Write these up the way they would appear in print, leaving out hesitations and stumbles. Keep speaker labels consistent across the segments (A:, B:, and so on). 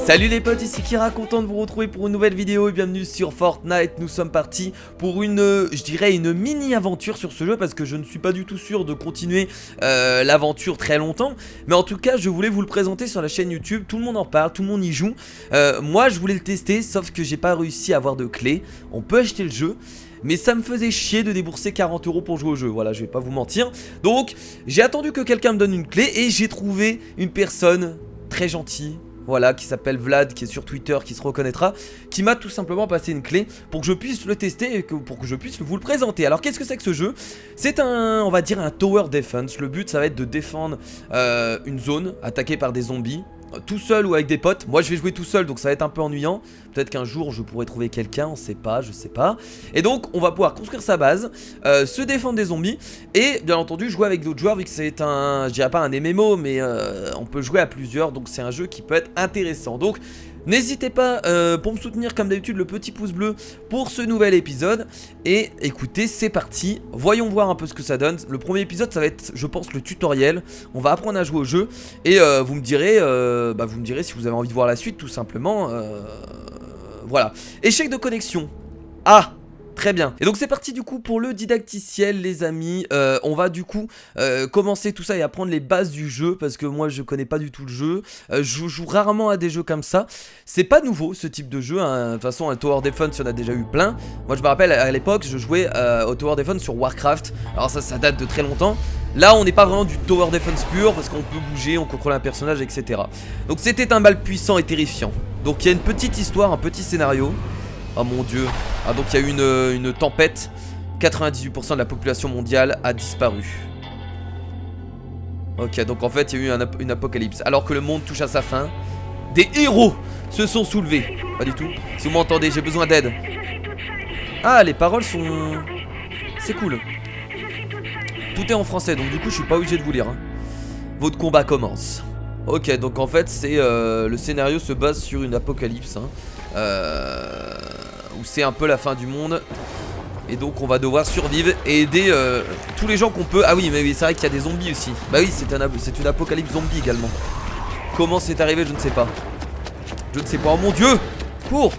A: Salut les potes, ici Kira, content de vous retrouver pour une nouvelle vidéo et bienvenue sur Fortnite. Nous sommes partis pour une, je dirais une mini-aventure sur ce jeu parce que je ne suis pas du tout sûr de continuer l'aventure très longtemps. Mais en tout cas, je voulais vous le présenter sur la chaîne YouTube, tout le monde en parle, tout le monde y joue. Moi, je voulais le tester, sauf que j'ai pas réussi à avoir de clé. On peut acheter le jeu. Mais ça me faisait chier de débourser 40 € pour jouer au jeu, voilà, je vais pas vous mentir. Donc, j'ai attendu que quelqu'un me donne une clé et j'ai trouvé une personne très gentille. Voilà, qui s'appelle Vlad, qui est sur Twitter, qui se reconnaîtra, qui m'a tout simplement passé une clé pour que je puisse le tester et pour que je puisse vous le présenter. Alors qu'est-ce que c'est que ce jeu? C'est un, on va dire un tower defense. Le but ça va être de défendre une zone attaquée par des zombies, tout seul ou avec des potes. Moi je vais jouer tout seul donc ça va être un peu ennuyant. Peut-être qu'un jour je pourrai trouver quelqu'un, on sait pas, je sais pas. Et donc on va pouvoir construire sa base, se défendre des zombies et bien entendu jouer avec d'autres joueurs vu que c'est un, je dirais pas un MMO mais on peut jouer à plusieurs. Donc c'est un jeu qui peut être intéressant. Donc n'hésitez pas pour me soutenir comme d'habitude le petit pouce bleu pour ce nouvel épisode. Et écoutez, c'est parti, voyons voir un peu ce que ça donne. Le premier épisode ça va être je pense le tutoriel. On va apprendre à jouer au jeu et vous me direz si vous avez envie de voir la suite tout simplement. Voilà, échec de connexion. Ah, très bien. Et donc c'est parti du coup pour le didacticiel les amis. On va du coup commencer tout ça et apprendre les bases du jeu parce que moi je connais pas du tout le jeu. Je joue rarement à des jeux comme ça. C'est pas nouveau ce type de jeu hein. De toute façon un Tower Defense il y en a déjà eu plein. Moi je me rappelle à l'époque je jouais au Tower Defense sur Warcraft. Alors ça date de très longtemps. Là on n'est pas vraiment du Tower Defense pur parce qu'on peut bouger, on contrôle un personnage etc. Donc c'était un mal puissant et terrifiant. Donc il y a une petite histoire, un petit scénario. Oh mon dieu. Ah donc il y a eu une tempête. 98% de la population mondiale a disparu. Ok donc en fait il y a eu une apocalypse. Alors que le monde touche à sa fin, des héros se sont soulevés. Pas du tout. Si vous m'entendez j'ai besoin d'aide. Ah les paroles sont... C'est cool. Tout est en français donc du coup je suis pas obligé de vous lire hein. Votre combat commence. Ok donc en fait c'est le scénario se base sur une apocalypse hein. Où c'est un peu la fin du monde. Et donc on va devoir survivre et aider tous les gens qu'on peut. Ah oui mais oui, c'est vrai qu'il y a des zombies aussi. Bah oui c'est une apocalypse zombie également. Comment c'est arrivé je ne sais pas. Je ne sais pas, oh mon dieu. Cours.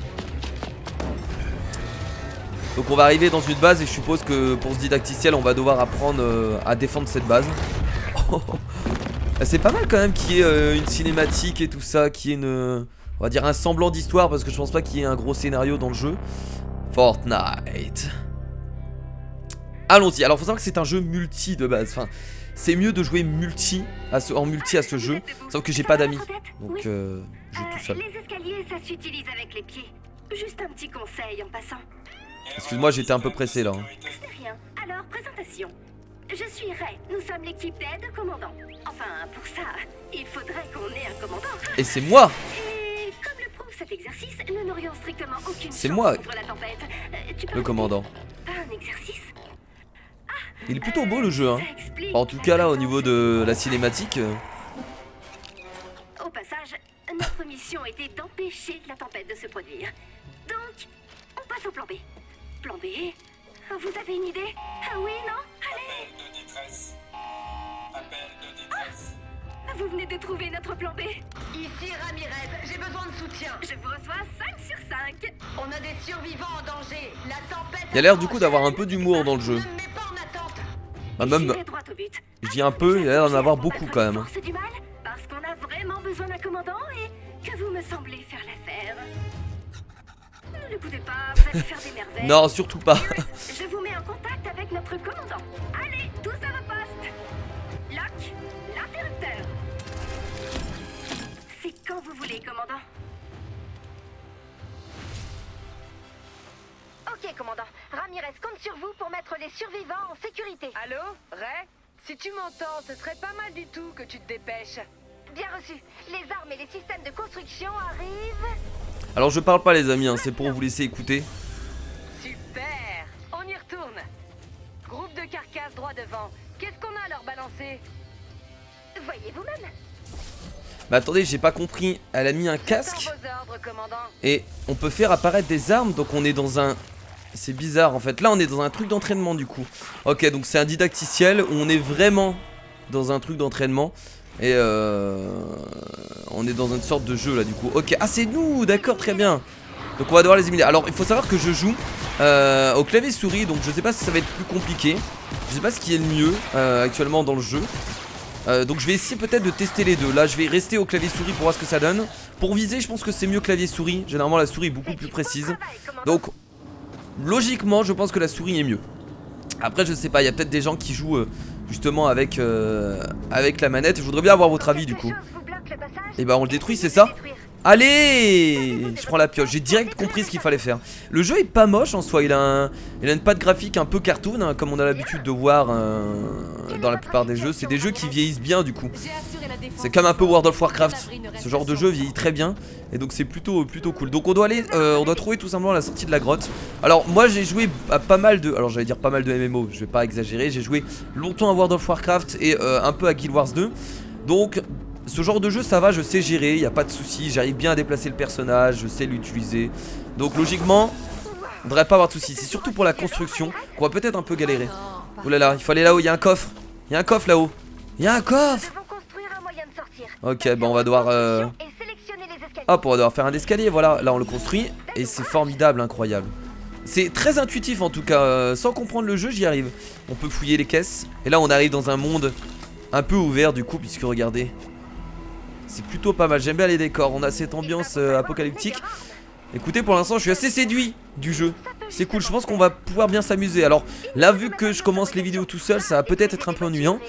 A: Donc on va arriver dans une base et je suppose que pour ce didacticiel on va devoir apprendre à défendre cette base. C'est pas mal quand même qu'il y ait une cinématique et tout ça, qu'il y ait une... On va dire un semblant d'histoire parce que je pense pas qu'il y ait un gros scénario dans le jeu. Fortnite. Allons-y, alors faut savoir que c'est un jeu multi de base. Enfin, c'est mieux de jouer en multi à ce jeu. Sauf que j'ai pas d'amis, donc je joue tout seul.
B: Les escaliers ça s'utilise avec les pieds. Juste un petit conseil en passant.
A: Excuse-moi j'étais un peu pressé là hein.
B: C'est rien, alors présentation. Je suis Ray, nous sommes l'équipe d'aide commandant. Enfin, pour ça, il faudrait qu'on ait un commandant.
A: Et c'est moi.
B: Et comme le prouve cet exercice, nous n'aurions strictement aucune
A: C'est
B: chance
A: moi
B: contre la tempête. Tu peux
A: le commandant.
B: Pas un exercice.
A: Il est plutôt beau le jeu hein.
B: Ça explique
A: En tout cas là au niveau de la cinématique
B: Au passage, notre mission était d'empêcher la tempête de se produire. Donc, on passe au plan B. Plan B, vous avez une idée? Ah oui, non? Allez!
C: Appel de détresse. Appel de détresse.
B: Vous venez de trouver notre plan B.
D: Ici Ramirez, j'ai besoin de soutien.
B: Je vous reçois 5 sur 5.
D: On a des survivants en danger. La tempête.
A: il y a l'air du coup d'avoir un peu d'humour dans le jeu.
D: Ne me mets pas en attente.
A: Bah, même,
B: J'irai droit au but.
A: je dis un peu, il y a l'air d'en avoir beaucoup quand même.
B: C'est du mal parce qu'on a vraiment besoin d'un commandant et que vous me semblez faire l'affaire. Ne l'écoutez pas, vous allez faire des merveilles.
A: Non surtout pas.
B: Je vous mets en contact avec notre commandant. Allez, tous à vos postes. Lock, l'interrupteur. C'est quand vous voulez, commandant.
E: Ok, commandant. Ramirez compte sur vous pour mettre les survivants en sécurité.
D: Allô, Ray? Si tu m'entends, ce serait pas mal du tout que tu te dépêches.
E: Bien reçu. Les armes et les systèmes de construction arrivent.
A: Alors je parle pas les amis hein, c'est pour vous laisser écouter.
D: Super. On y retourne. Groupe de carcasses droit devant. Qu'est-ce qu'on a à leur balancer?
E: Voyez vous-même.
A: Mais attendez j'ai pas compris. Elle a mis un casque
D: Dans vos ordres, commandant.
A: et on peut faire apparaître des armes. Donc on est dans un... C'est bizarre en fait. Là on est dans un truc d'entraînement du coup. Ok donc c'est un didacticiel où on est vraiment dans un truc d'entraînement. Et On est dans une sorte de jeu là du coup. Ok, ah c'est nous, d'accord, très bien. Donc on va devoir les éliminer. Alors il faut savoir que je joue au clavier souris, donc je sais pas si ça va être plus compliqué. Je sais pas ce qui est le mieux actuellement dans le jeu. Donc je vais essayer peut-être de tester les deux. Là je vais rester au clavier souris pour voir ce que ça donne. Pour viser je pense que c'est mieux clavier souris. Généralement la souris est beaucoup plus précise. Donc logiquement je pense que la souris est mieux. Après je sais pas, il y a peut-être des gens qui jouent justement avec la manette. Je voudrais bien avoir votre avis du coup. Et bah on le détruit, c'est ça? Allez, je prends la pioche, j'ai direct compris ce qu'il fallait faire. Le jeu est pas moche en soi, il a une patte graphique un peu cartoon hein, comme on a l'habitude de voir dans la plupart des jeux. C'est des jeux qui vieillissent bien du coup. C'est comme un peu World of Warcraft. Ce genre de jeu vieillit très bien. Et donc c'est plutôt cool. Donc on doit aller, on doit trouver tout simplement la sortie de la grotte. Alors moi j'ai joué à pas mal de, alors j'allais dire pas mal de MMO, je vais pas exagérer. J'ai joué longtemps à World of Warcraft et un peu à Guild Wars 2. Donc ce genre de jeu ça va, je sais gérer, y a pas de souci, j'arrive bien à déplacer le personnage, je sais l'utiliser. Donc logiquement, on devrait pas avoir de soucis. C'est surtout pour la construction qu'on va peut-être un peu galérer. Oh là là, il faut aller là-haut, il y a un coffre. Il y a un coffre là-haut. Il y a un coffre. Ok, bon on va devoir hop, on va devoir faire un escalier, voilà, là on le construit. Et c'est formidable, incroyable. C'est très intuitif en tout cas, sans comprendre le jeu j'y arrive. On peut fouiller les caisses. Et là on arrive dans un monde un peu ouvert du coup, puisque regardez, c'est plutôt pas mal, j'aime bien les décors, on a cette ambiance apocalyptique. Écoutez, pour l'instant je suis assez séduit du jeu. C'est cool, je pense qu'on va pouvoir bien s'amuser. Alors là vu que je commence les vidéos tout seul, ça va peut-être être un peu ennuyant.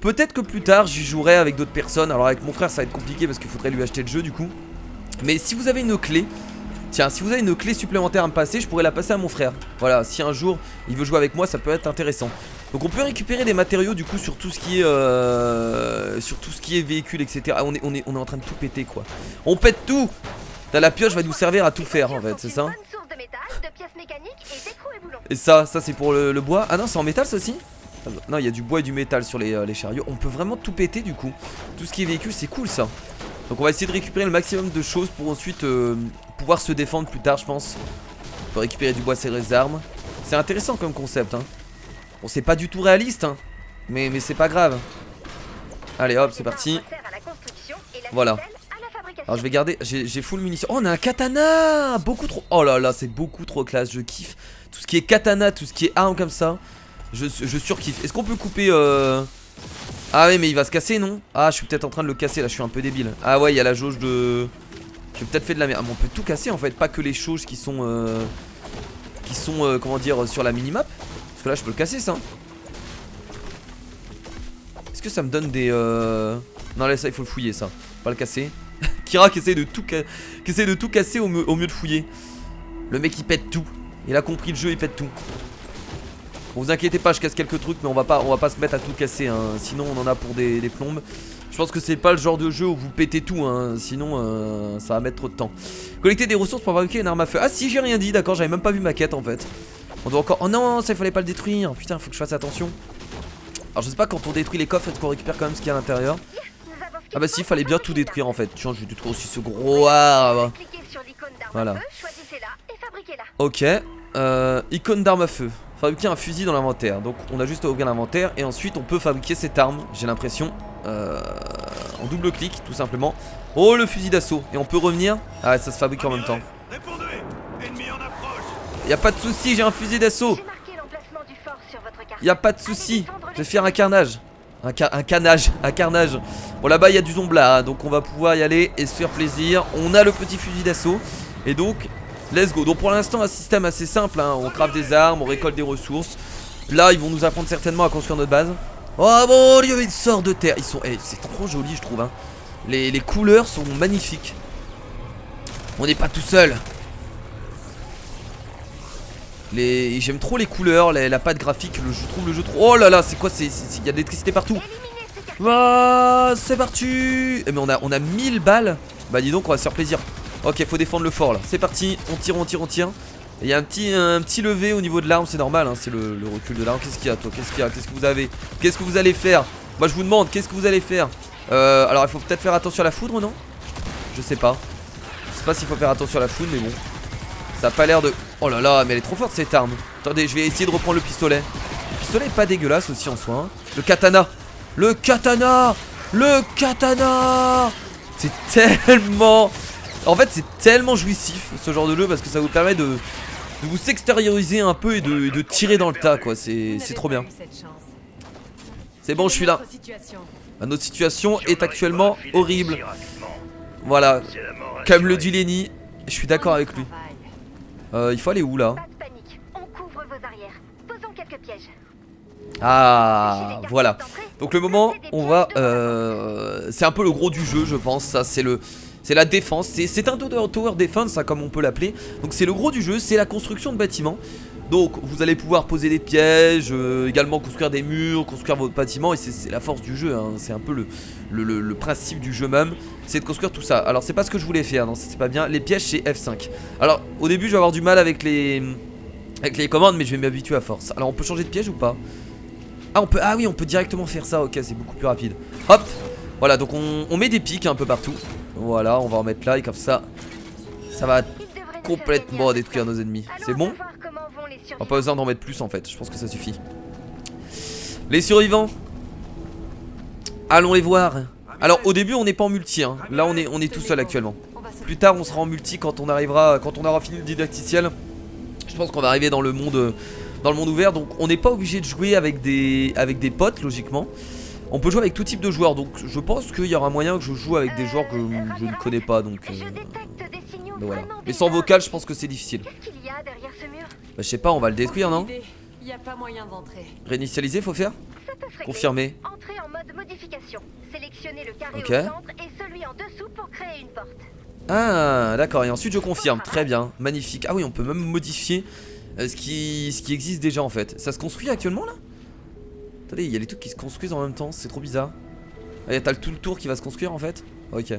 A: Peut-être que plus tard j'y jouerai avec d'autres personnes. Alors avec mon frère ça va être compliqué parce qu'il faudrait lui acheter le jeu du coup. Mais si vous avez une clé, tiens, si vous avez une clé supplémentaire à me passer, je pourrais la passer à mon frère. Voilà, si un jour il veut jouer avec moi, ça peut être intéressant. Donc on peut récupérer des matériaux du coup sur tout ce qui est véhicule, etc. Ah, on est en train de tout péter quoi. On pète tout. La pioche va nous servir à tout faire en fait, c'est ça. Et ça c'est pour le bois. Ah non, c'est en métal ça aussi. Non, il y a du bois et du métal sur les chariots. On peut vraiment tout péter du coup. Tout ce qui est véhicule, c'est cool ça. Donc on va essayer de récupérer le maximum de choses pour ensuite pouvoir se défendre plus tard, je pense. On peut récupérer du bois, serrer les armes. C'est intéressant comme concept hein. Bon, c'est pas du tout réaliste hein, mais c'est pas grave. Allez hop, c'est parti. Voilà. Alors je vais garder, j'ai full munitions. Oh, on a un katana. Beaucoup trop. Oh là là, c'est beaucoup trop classe, je kiffe. Tout ce qui est katana, tout ce qui est arme comme ça, je surkiffe. Est-ce qu'on peut couper Ah oui, mais il va se casser, non? Ah, je suis peut-être en train de le casser là, je suis un peu débile. Ah ouais, il y a la jauge de... J'ai peut-être fait de la merde. Ah, mais on peut tout casser en fait, pas que les choses qui sont comment dire, sur la minimap. Parce que là je peux le casser ça. Est-ce que ça me donne des Non là ça il faut le fouiller ça, pas le casser. Kira qui essaie de tout casser au mieux de fouiller. Le mec il pète tout. Il a compris le jeu, il pète tout. Bon, vous inquiétez pas, je casse quelques trucs, mais on va pas se mettre à tout casser hein. Sinon on en a pour des plombes. Je pense que c'est pas le genre de jeu où vous pétez tout hein. Sinon ça va mettre trop de temps. Collecter des ressources pour fabriquer une arme à feu. Ah si, j'ai rien dit, d'accord, j'avais même pas vu ma quête en fait. On doit encore... Oh non, ça il fallait pas le détruire. Putain, faut que je fasse attention. Alors je sais pas, quand on détruit les coffres, est-ce qu'on récupère quand même ce qu'il y a à l'intérieur? Ah bah si, il fallait bien tout détruire en fait. Tiens, je vais détruire aussi ce gros arbre. Voilà. Ok, icône d'arme à feu. Fabriquer un fusil dans l'inventaire. Donc on a juste à ouvrir l'inventaire et ensuite on peut fabriquer cette arme, j'ai l'impression, en double clic tout simplement. Oh, le fusil d'assaut. Et on peut revenir. Ah ça se fabrique en même temps. Y'a pas de souci, j'ai un fusil d'assaut. Y'a pas de souci, je vais faire un carnage. Un carnage. Bon là-bas il y a du zombla hein, donc on va pouvoir y aller et se faire plaisir. On a le petit fusil d'assaut. Et donc let's go. Donc pour l'instant un système assez simple hein. On craft des armes, on récolte des ressources. Là ils vont nous apprendre certainement à construire notre base. Oh mon dieu, ils sortent de terre. Ils sont, c'est trop joli je trouve hein. Les couleurs sont magnifiques. On n'est pas tout seul. J'aime trop les couleurs, la patte graphique, je trouve le jeu trop... Oh là là, c'est quoi? Il y a de l'électricité partout. Ah, c'est parti. Mais on a 1000 balles. Bah dis donc, on va se faire plaisir. Ok, faut défendre le fort là. C'est parti, on tire. Il y a un petit levé au niveau de l'arme, c'est normal hein, c'est le recul de l'arme. Qu'est-ce qu'il y a toi? Qu'est-ce qu'il y a? Qu'est-ce que vous avez? Qu'est-ce que vous allez faire? Moi je vous demande, qu'est-ce que vous allez faire? Alors il faut peut-être faire attention à la foudre, non? Je sais pas. Je sais pas s'il faut faire attention à la foudre, mais bon. Ça a pas l'air de... Oh là là, mais elle est trop forte cette arme. Attendez, je vais essayer de reprendre le pistolet. Le pistolet est pas dégueulasse aussi en soi hein. Le katana. C'est tellement... En fait c'est tellement jouissif ce genre de jeu parce que ça vous permet de vous s'extérioriser un peu et de tirer dans le tas quoi. C'est trop bien. C'est bon, je suis là. Notre situation est actuellement horrible. Voilà, comme le dit Lenny, je suis d'accord avec lui. Il faut aller où là?
E: Pas de panique, on couvre vos arrières. Posons quelques pièges.
A: Ah, voilà. Donc le moment, on va... c'est un peu le gros du jeu, je pense. Ça, c'est la défense. C'est un tower defense, ça, comme on peut l'appeler. Donc c'est le gros du jeu, c'est la construction de bâtiments. Donc vous allez pouvoir poser des pièges, également construire des murs, construire votre bâtiment. Et c'est la force du jeu, hein. C'est un peu le principe du jeu même. C'est de construire tout ça. Alors c'est pas ce que je voulais faire, non, c'est pas bien. Les pièges c'est F5. Alors au début je vais avoir du mal avec les commandes, mais je vais m'habituer à force. Alors on peut changer de piège ou pas? Ah, ah oui, on peut directement faire ça, ok, c'est beaucoup plus rapide. Hop, voilà, donc on met des pics un peu partout. Voilà, on va en mettre là et comme ça, ça va complètement détruire nos ennemis. C'est bon? On n'a pas besoin d'en mettre plus en fait, je pense que ça suffit. Les survivants, allons les voir. Alors au début on n'est pas en multi, hein. Là on est tout seul actuellement. Plus tard on sera en multi quand on aura fini le didacticiel. Je pense qu'on va arriver dans le monde ouvert, donc on n'est pas obligé de jouer avec des potes logiquement. On peut jouer avec tout type de joueurs, donc je pense qu'il y aura moyen que je joue avec des joueurs que je ne connais pas, donc voilà. Mais sans vocal je pense que c'est difficile.
E: Qu'est-ce qu'il y a derrière ce mur?
A: Bah, je sais pas, on va le détruire, non?
D: Y a pas moyen d'entrer.
A: Réinitialiser faut faire?
E: Ça te ferait
A: Confirmer.
E: Entrer en mode modification. Sélectionnez le carré
A: Ok.
E: au centre et celui en dessous pour créer une porte.
A: Ah d'accord, et ensuite je confirme, très bien, magnifique. Ah oui, on peut même modifier ce qui existe déjà en fait. Ça se construit actuellement là? Attendez, il y a les trucs qui se construisent en même temps, c'est trop bizarre. Allez, t'as tout le tour qui va se construire en fait. Ok,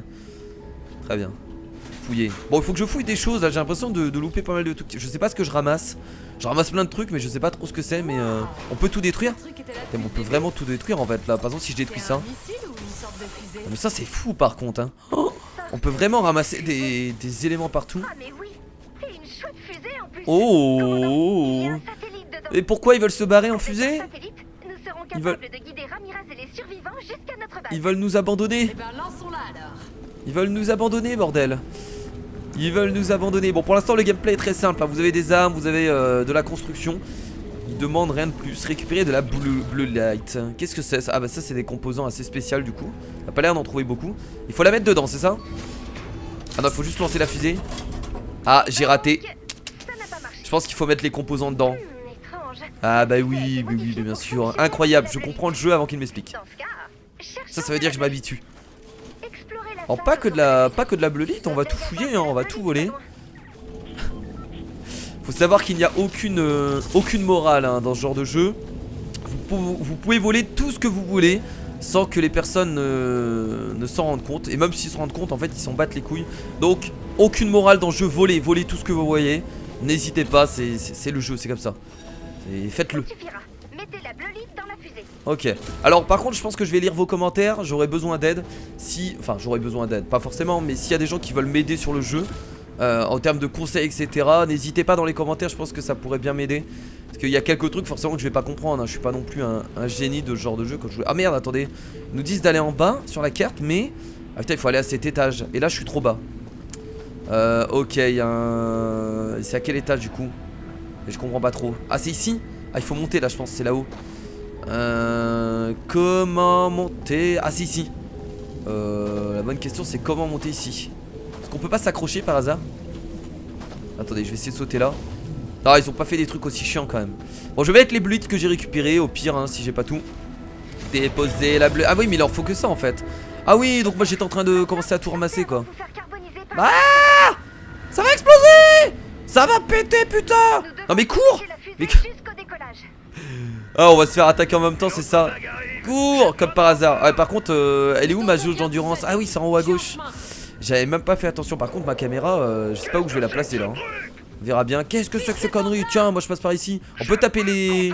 A: très bien. Fouiller. Bon, il faut que je fouille des choses là, j'ai l'impression de louper pas mal de trucs. Je sais pas ce que je ramasse. Je ramasse plein de trucs mais je sais pas trop ce que c'est. Mais on peut tout détruire? On peut vraiment tout détruire en fait là. Par exemple si je détruis ça. Mais ça c'est fou par contre hein. Oh, on peut vraiment ramasser des éléments partout.
E: Ah mais oui, et une chouette fusée en plus.
A: Oh,
E: Il y a un satellite dedans.
A: et pourquoi ils veulent se barrer en
E: Avec
A: fusée?
E: ce satellite, nous serons
A: Ils veulent-
E: capables de guider Ramirez et les survivants jusqu'à notre base.
A: Ils veulent nous abandonner.
D: Eh ben lançons-la alors.
A: Ils veulent nous abandonner bordel. Ils veulent nous abandonner. Bon pour l'instant le gameplay est très simple hein. Vous avez des armes, vous avez de la construction. Ils demandent rien de plus. Récupérer de la blue light. Qu'est-ce que c'est ça? Ah bah ça c'est des composants assez spéciaux du coup. T'as pas l'air d'en trouver beaucoup. Il faut la mettre dedans, c'est ça? Ah non, faut juste lancer la fusée. Ah j'ai raté.
E: Ça n'a pas marché.
A: Je pense qu'il faut mettre les composants dedans.
E: Étrange.
A: Ah bah oui, bien sûr. Incroyable, je comprends le jeu avant qu'il m'explique.
E: Dans ce cas, cherchons
A: Ça veut dire que je m'habitue.
E: Explorez la
A: Alors
E: salle
A: pas que de la
E: sur
A: bleulite, on va tout fouiller, hein, on va tout voler.
E: loin.
A: Faut savoir qu'il n'y a aucune morale hein, dans ce genre de jeu. Vous pouvez voler tout ce que vous voulez sans que les personnes ne s'en rendent compte. Et même s'ils se rendent compte, en fait, ils s'en battent les couilles. Donc, aucune morale dans le jeu. Volez tout ce que vous voyez. N'hésitez pas, c'est le jeu, c'est comme ça. Faites-le.
E: Ça suffira. Mettez la bleulite dans la fusée.
A: Ok, alors par contre je pense que je vais lire vos commentaires. J'aurai besoin d'aide. Enfin j'aurai besoin d'aide, pas forcément. Mais s'il y a des gens qui veulent m'aider sur le jeu en termes de conseils etc, n'hésitez pas dans les commentaires. Je pense que ça pourrait bien m'aider. Parce qu'il y a quelques trucs forcément que je vais pas comprendre hein. Je suis pas non plus un génie de ce genre de jeu quand je joue. Ah merde attendez, ils nous disent d'aller en bas sur la carte. Mais ah putain il faut aller à cet étage. Et là je suis trop bas. Ok, il y a un... C'est à quel étage du coup? Je comprends pas trop. Ah c'est ici? Ah il faut monter là je pense, c'est là-haut. Comment monter? Ah c'est ici. La bonne question c'est comment monter ici. Est-ce qu'on peut pas s'accrocher par hasard? Attendez, je vais essayer de sauter là. Ah ils ont pas fait des trucs aussi chiants quand même. Bon je vais mettre les bleus que j'ai récupérés au pire hein, si j'ai pas tout. Déposer la bleue. Ah oui mais il leur faut que ça en fait. Ah oui donc moi j'étais en train de commencer à tout ramasser quoi.
E: Vous faire carboniser par
A: Ah ça va exploser. Ça va péter putain. Non mais cours. Mais...
E: jusqu'au décollage.
A: Ah on va se faire attaquer en même temps c'est ça. Cours comme par hasard. Ah, par contre elle est où ma jauge d'endurance? Ah oui c'est en haut à gauche. J'avais même pas fait attention. Par contre ma caméra je sais pas où je vais la placer là hein. On verra bien. Qu'est-ce que c'est que ce connerie? Tiens moi je passe par ici. On peut taper les...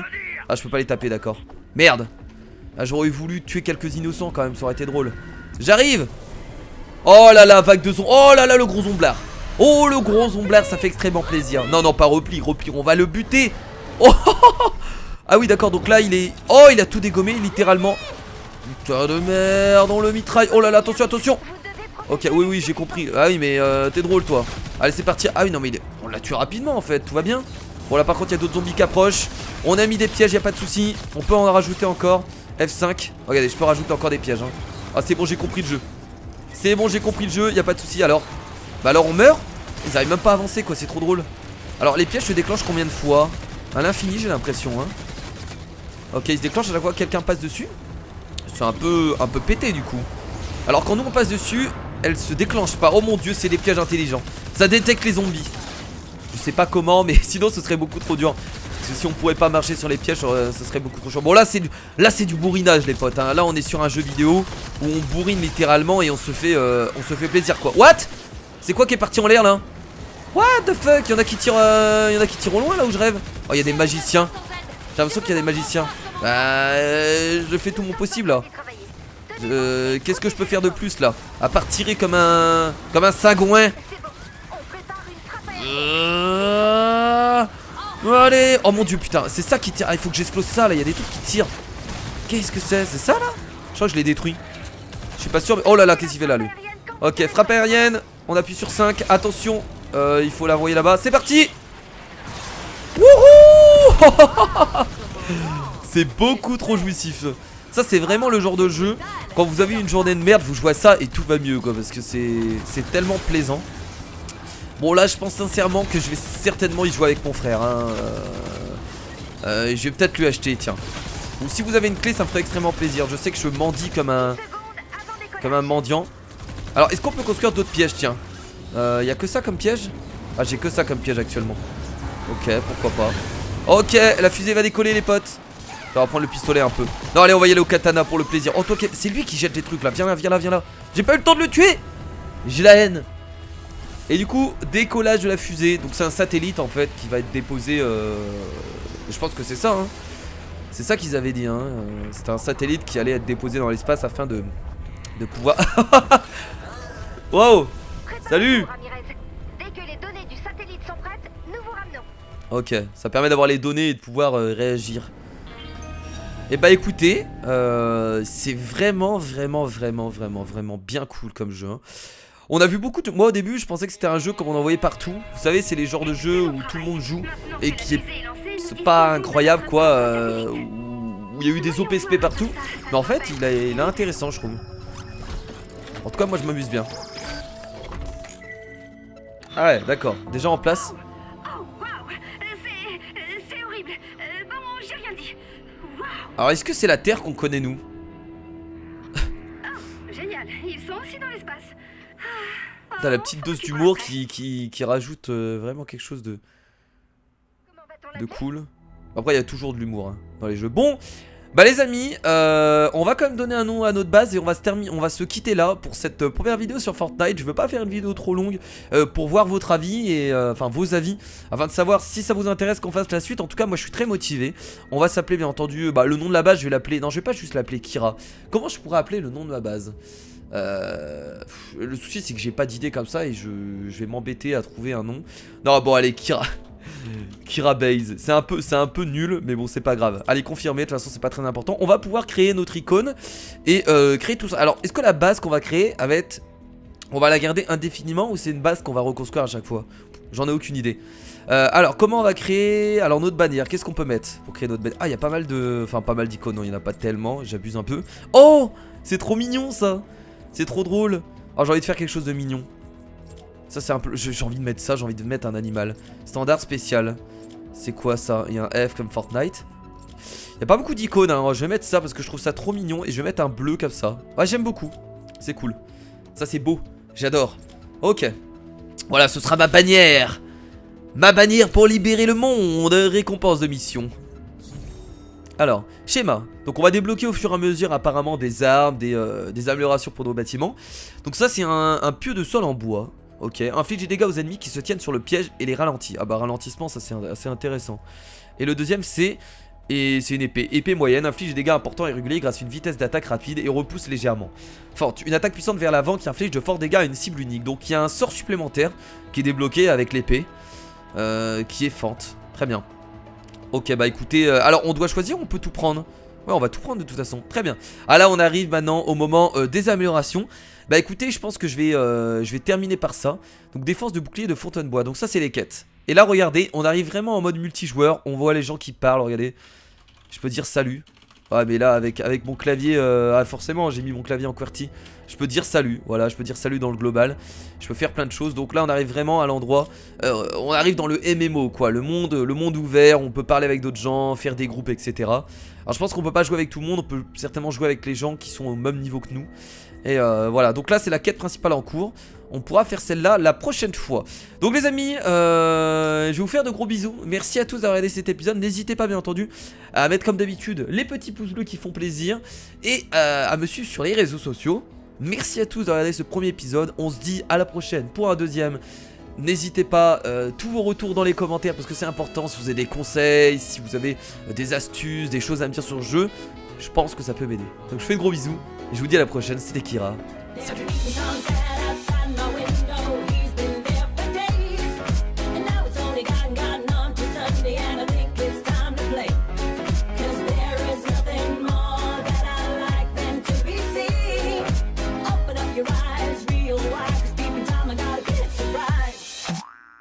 A: Ah je peux pas les taper d'accord. Merde. Ah j'aurais voulu tuer quelques innocents quand même. Ça aurait été drôle. J'arrive. Oh là là vague de zombies. Oh là là le gros zomblard. Oh le gros zomblard ça fait extrêmement plaisir. Non non pas repli on va le buter. Oh ah oui d'accord donc là il est... Oh il a tout dégommé littéralement. Putain de merde on le mitraille. Oh là là attention.
E: Vous devez
A: Ok, oui, oui, j'ai compris. Ah oui, mais t'es drôle, toi. Allez, c'est parti. Ah oui, non, mais on l'a tué rapidement, en fait. Tout va bien. Bon, là, par contre, il y a d'autres zombies qui approchent. On a mis des pièges, y a pas de souci. On peut en rajouter encore. F5. Regardez, je peux rajouter encore des pièges. Hein. Ah, c'est bon, j'ai compris le jeu. C'est bon, j'ai compris le jeu. Y a pas de souci. Alors, bah, alors, on meurt. Ils arrivent même pas à avancer, quoi. C'est trop drôle. Alors, les pièges se déclenchent combien de fois? À l'infini, j'ai l'impression. Hein. Ok, ils se déclenchent à chaque fois que quelqu'un passe dessus. C'est un peu pété, du coup. Alors, quand nous, on passe dessus, elle se déclenche pas. Oh mon dieu, c'est des pièges intelligents. Ça détecte les zombies. Je sais pas comment, mais sinon ce serait beaucoup trop dur. Parce que si on pouvait pas marcher sur les pièges, ce serait beaucoup trop chaud. Bon, là c'est du bourrinage, les potes. Hein. Là, on est sur un jeu vidéo où on bourrine littéralement et on se fait plaisir, quoi. What? C'est quoi qui est parti en l'air là? What the fuck? Y'en a qui tirent au loin là où je rêve. Oh, il y a des magiciens. J'ai l'impression qu'il y a des magiciens. Bah, je fais tout mon possible là. Qu'est-ce que je peux faire de plus là? À part tirer comme un sagouin. Allez. Oh mon dieu, putain, c'est ça qui tire. Ah, il faut que j'explose ça là, il y a des trucs qui tirent. Qu'est-ce que c'est? C'est ça là? Je crois que je l'ai détruit. Je suis pas sûr mais... Oh là là, qu'est-ce qu'il fait là lui? Ok, frappe aérienne. On appuie sur 5, attention. Il faut l'envoyer là-bas, c'est parti. Wouhou. C'est beaucoup trop jouissif. Ça c'est vraiment le genre de jeu. Quand vous avez une journée de merde, vous jouez à ça et tout va mieux quoi. Parce que c'est tellement plaisant. Bon là je pense sincèrement que je vais certainement y jouer avec mon frère hein. Je vais peut-être lui acheter, tiens. Ou si vous avez une clé ça me ferait extrêmement plaisir. Je sais que je mendie comme un mendiant. Alors est-ce qu'on peut construire d'autres pièges, tiens? Y a que ça comme piège? Ah j'ai que ça comme piège actuellement. Ok, pourquoi pas. Ok, la fusée va décoller les potes. On va prendre le pistolet un peu. Non allez, on va y aller au katana pour le plaisir. Oh toi, c'est lui qui jette les trucs là. Viens là, viens là, viens là. J'ai pas eu le temps de le tuer. J'ai la haine. Et du coup, décollage de la fusée. Donc c'est un satellite en fait qui va être déposé. Je pense que c'est ça hein. C'est ça qu'ils avaient dit hein. C'était un satellite qui allait être déposé dans l'espace afin de pouvoir. Wow. Salut.
E: Dès que les données du satellite sont prêtes, nous vous ramenons.
A: Ok, ça permet d'avoir les données et de pouvoir réagir. Et bah écoutez, c'est vraiment bien cool comme jeu hein. On a vu beaucoup de... Moi au début je pensais que c'était un jeu comme on en voyait partout. Vous savez c'est les genres de jeux où tout le monde joue et qui est pas incroyable quoi, où il y a eu des OPSP partout. Mais en fait il est intéressant je trouve. En tout cas moi je m'amuse bien. Ah ouais d'accord, déjà en place.
B: Oh waouh, c'est horrible. Bon, j'ai rien dit. Waouh.
A: Alors est-ce que c'est la Terre qu'on connaît nous?
B: Oh, génial, ils sont aussi dans l'espace.
A: T'as la petite dose d'humour qui rajoute vraiment quelque chose de cool. Après il y a toujours de l'humour hein, dans les jeux. Bon, bah les amis, on va quand même donner un nom à notre base et on va se quitter là pour cette première vidéo sur Fortnite. Je veux pas faire une vidéo trop longue pour voir votre avis et enfin vos avis afin de savoir si ça vous intéresse qu'on fasse la suite. En tout cas moi je suis très motivé. On va s'appeler bien entendu, le nom de la base je vais l'appeler, non je vais pas juste l'appeler Kira. Comment je pourrais appeler le nom de ma base? Le souci c'est que j'ai pas d'idée comme ça et je vais m'embêter à trouver un nom. Non bon allez Kira. Kira Base, c'est un peu nul mais bon c'est pas grave. Allez confirmer, de toute façon c'est pas très important. On va pouvoir créer notre icône et créer tout ça. Alors est-ce que la base qu'on va créer on va la garder indéfiniment ou c'est une base qu'on va reconstruire à chaque fois? J'en ai aucune idée. Alors comment on va créer? Alors notre bannière, qu'est-ce qu'on peut mettre pour créer notre bannière? Ah il y a pas mal de... Enfin pas mal d'icônes, non il y en a pas tellement, j'abuse un peu. Oh c'est trop mignon ça. C'est trop drôle. Oh j'ai envie de faire quelque chose de mignon. Ça c'est un peu... J'ai envie de mettre ça, j'ai envie de mettre un animal. Standard spécial. C'est quoi ça? Il y a un F comme Fortnite. Il n'y a pas beaucoup d'icônes hein. Je vais mettre ça parce que je trouve ça trop mignon. Et je vais mettre un bleu comme ça. Ouais j'aime beaucoup. C'est cool. Ça c'est beau. J'adore. Ok. Voilà ce sera ma bannière. Ma bannière pour libérer le monde. Récompense de mission. Alors, schéma. Donc on va débloquer au fur et à mesure apparemment des armes, des améliorations pour nos bâtiments. Donc ça c'est un pieu de sol en bois. Ok, inflige des dégâts aux ennemis qui se tiennent sur le piège et les ralentit. Ah bah ralentissement ça c'est assez intéressant. Et le deuxième c'est une épée. Épée moyenne, inflige des dégâts importants et réguliers grâce à une vitesse d'attaque rapide et repousse légèrement. Forte, une attaque puissante vers l'avant qui inflige de forts dégâts à une cible unique. Donc il y a un sort supplémentaire qui est débloqué avec l'épée qui est fente. Très bien. Ok bah écoutez, alors on doit choisir, on peut tout prendre. Ouais on va tout prendre de toute façon, très bien. Ah là on arrive maintenant au moment des améliorations. Bah écoutez, je pense que je vais terminer par ça. Donc défense de bouclier de Fontainebois. Donc ça c'est les quêtes. Et là regardez, on arrive vraiment en mode multijoueur. On voit les gens qui parlent, regardez. Je peux dire salut. Ah mais là avec mon clavier, forcément j'ai mis mon clavier en QWERTY. Je peux dire salut, voilà, je peux dire salut dans le global. Je peux faire plein de choses, donc là on arrive vraiment à l'endroit, on arrive dans le MMO quoi, le monde ouvert, on peut parler avec d'autres gens, faire des groupes etc. Alors je pense qu'on peut pas jouer avec tout le monde, on peut certainement jouer avec les gens qui sont au même niveau que nous. Et voilà, donc là c'est la quête principale en cours. On pourra faire celle-là la prochaine fois. Donc les amis, je vais vous faire de gros bisous. Merci à tous d'avoir regardé cet épisode. N'hésitez pas bien entendu à mettre comme d'habitude les petits pouces bleus qui font plaisir. Et à me suivre sur les réseaux sociaux. Merci à tous d'avoir regardé ce premier épisode. On se dit à la prochaine pour un deuxième. N'hésitez pas, tous vos retours dans les commentaires parce que c'est important. Si vous avez des conseils, si vous avez des astuces, des choses à me dire sur le jeu, je pense que ça peut m'aider. Donc je fais de gros bisous. Et je vous dis à la prochaine. C'était Kira. Salut.
F: Outside my window.